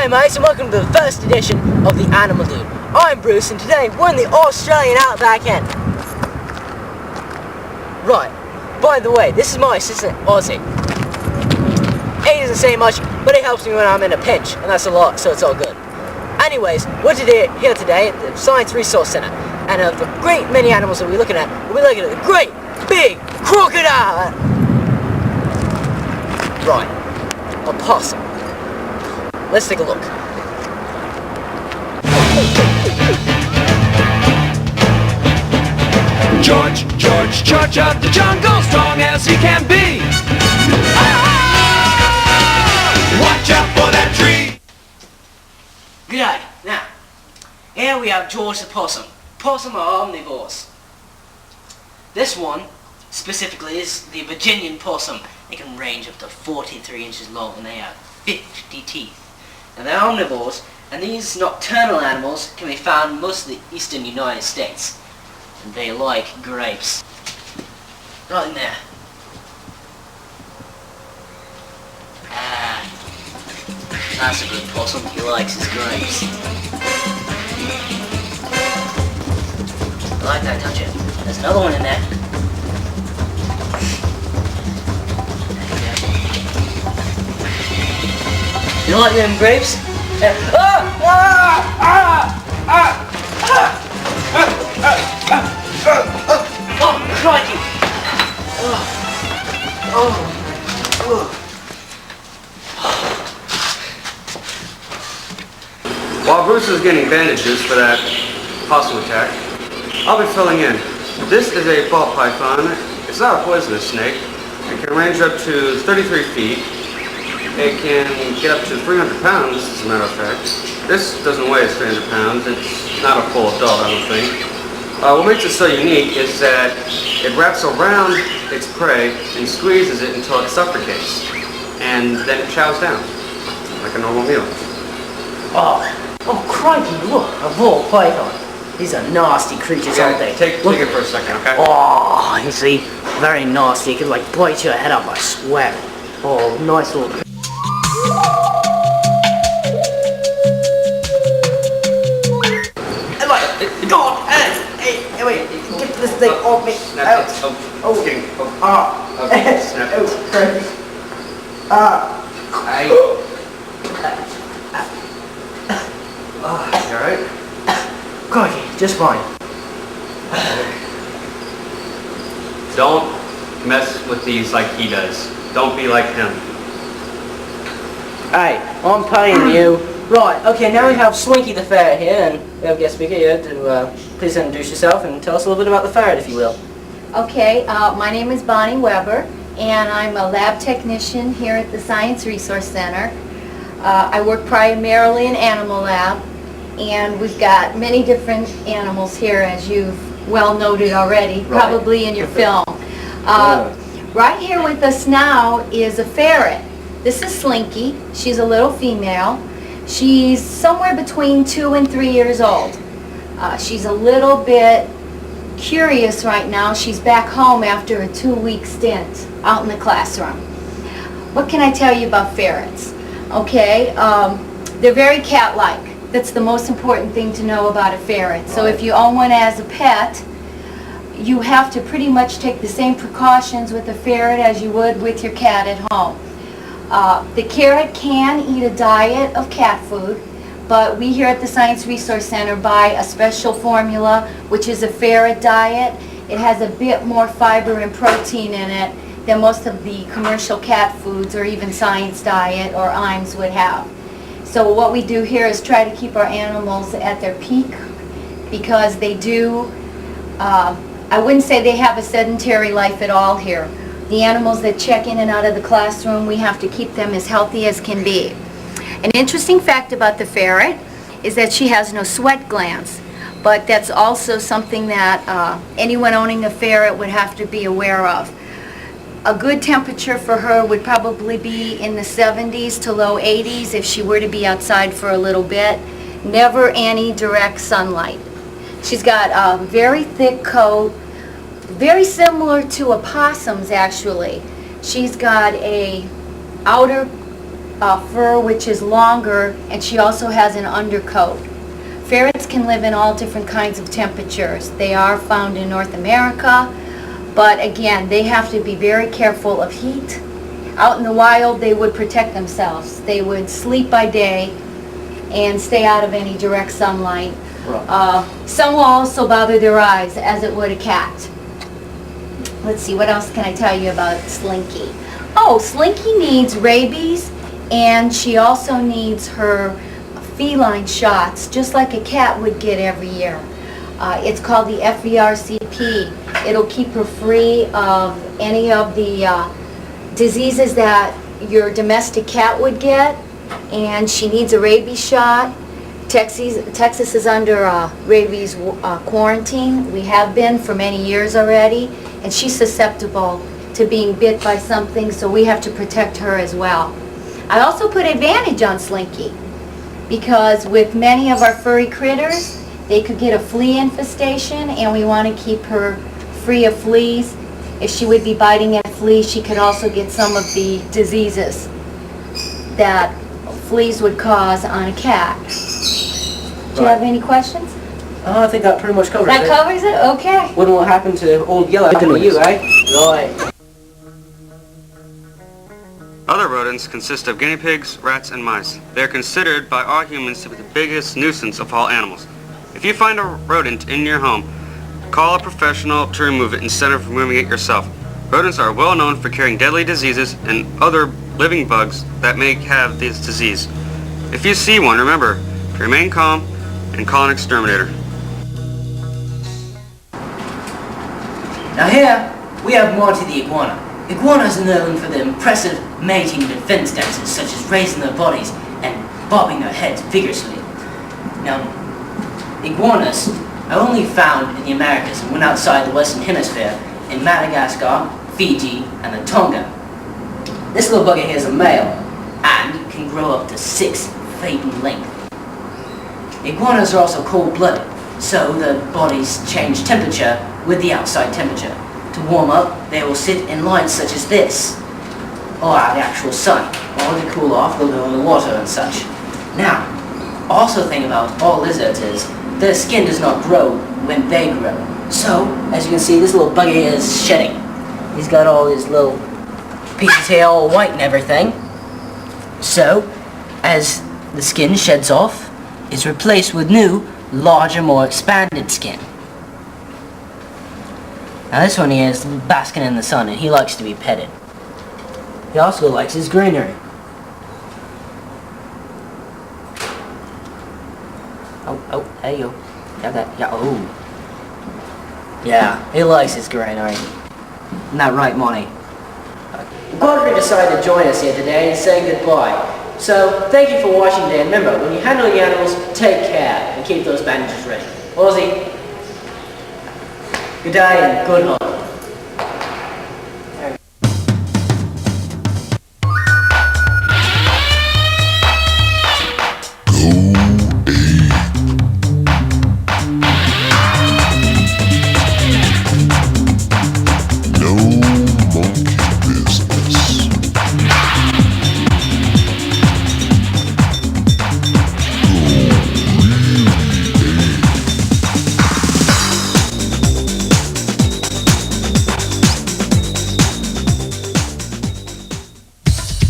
G'day mates, and welcome to the first edition of the Animal Dude. I'm Bruce, and today we're in the Australian outback end. Right, by the way, this is my assistant Ozzy. He doesn't say much, but he helps me when I'm in a pinch, and that's a lot, so it's all good. Anyways, we're here today at the Science Resource Center, and of the great many animals that we're looking at, we're looking at the great big crocodile. Right, a possum. Let's take a look. George of the jungle, strong as he can be. Watch out for that tree. G'day. Now, here we have George the possum. Possum are omnivores. This one, specifically, is the Virginian possum. They can range up to 43 inches long and they have 50 teeth. Now they're omnivores, and these nocturnal animals can be found in most of the eastern United States. And they like grapes. Right in there. That's a good possum. He likes his grapes. You like that, don't you? There's another one in there. You like them grapes? Oh, crikey! While Bruce is getting bandages for that possum attack, I'll be filling in. This is a ball python. It's not a poisonous snake. It can range up to 33 feet. It can get up to 300 pounds, as a matter of fact. This doesn't weigh 300 pounds. It's not a full adult, I don't think. What makes it so unique is that it wraps around its prey and squeezes it until it suffocates. And then it chows down, like a normal meal. Oh crikey, look, a ball python. These are nasty creatures, aren't they? Take it for a second, okay? Oh, you see, very nasty. It could like bite your head off, I swear. Oh, nice little... Go on, hey, wait, get this thing off me. Snap it. Okay, snap it. Hey. You alright? Crikey, just fine. Don't mess with these like he does. Don't be like him. Hey, I'm paying you. Right, okay, now we have Slinky the Ferret here, and we have a guest speaker here to please introduce yourself and tell us a little bit about the ferret, if you will. Okay, my name is Bonnie Weber, and I'm a lab technician here at the Science Resource Center. I work primarily in animal lab, and we've got many different animals here, as you've well noted already, probably in your film. Right here with us now is a ferret. This is Slinky. She's a little female. She's somewhere between 2 and 3 years old. She's a little bit curious right now. She's back home after a 2-week stint out in the classroom. What can I tell you about ferrets? Okay, they're very cat-like. That's the most important thing to know about a ferret. So if you own one as a pet, you have to pretty much take the same precautions with a ferret as you would with your cat at home. The ferret can eat a diet of cat food, but we here at the Science Resource Center buy a special formula, which is a ferret diet. It has a bit more fiber and protein in it than most of the commercial cat foods or even Science Diet or IMS would have. So what we do here is try to keep our animals at their peak, because they do, I wouldn't say they have a sedentary life at all here. The animals that check in and out of the classroom, we have to keep them as healthy as can be. An interesting fact about the ferret is that she has no sweat glands, but that's also something that anyone owning a ferret would have to be aware of. A good temperature for her would probably be in the 70s to low 80s if she were to be outside for a little bit. Never any direct sunlight. She's got a very thick coat, very similar to a possum's actually. She's got a outer fur which is longer, and she also has an undercoat. Ferrets can live in all different kinds of temperatures. They are found in North America, but again, they have to be very careful of heat. Out in the wild, they would protect themselves. They would sleep by day and stay out of any direct sunlight. Some will also bother their eyes, as it would a cat. Let's see, what else can I tell you about Slinky? Oh, Slinky needs rabies, and she also needs her feline shots, just like a cat would get every year. It's called the FVRCP. It'll keep her free of any of the diseases that your domestic cat would get, and she needs a rabies shot. Texas is under rabies quarantine. We have been for many years already, and she's susceptible to being bit by something, so we have to protect her as well. I also put advantage on Slinky, because with many of our furry critters, they could get a flea infestation, and we want to keep her free of fleas. If she would be biting at fleas, she could also get some of the diseases that fleas would cause on a cat. Do you have any questions? Oh, I think that pretty much covers it. That covers it? Okay. Wonder what happened to old Yellow to you, eh? Right. Other rodents consist of guinea pigs, rats, and mice. They are considered by all humans to be the biggest nuisance of all animals. If you find a rodent in your home, call a professional to remove it instead of removing it yourself. Rodents are well known for carrying deadly diseases and other living bugs that may have this disease. If you see one, remember to remain calm and call an exterminator. Now here, we have Monty the Iguana. Iguanas are known for their impressive mating and defense dances, such as raising their bodies and bobbing their heads vigorously. Now, iguanas are only found in the Americas and when outside the Western Hemisphere, in Madagascar, Fiji, and the Tonga. This little bugger here is a male and can grow up to 6 feet in length. Iguanas are also cold-blooded, so their bodies change temperature with the outside temperature. To warm up, they will sit in lights such as this, or out the actual sun, or to cool off, they'll go in the water and such. Now, also thing about all lizards is their skin does not grow when they grow. So, as you can see, this little bugger here is shedding. He's got all his little pieces of hair all white and everything. So, as the skin sheds off, it's replaced with new, larger, more expanded skin. Now this one here is basking in the sun and he likes to be petted. He also likes his greenery. Oh, hey yo. Yeah, that, yeah, oh. Yeah, he likes his greenery. Isn't that right, Monty? Godfrey decided to join us here today and say goodbye. So, thank you for watching today. And remember, when you handle the animals, take care and keep those bandages ready. Ozzy, good day and good hunt.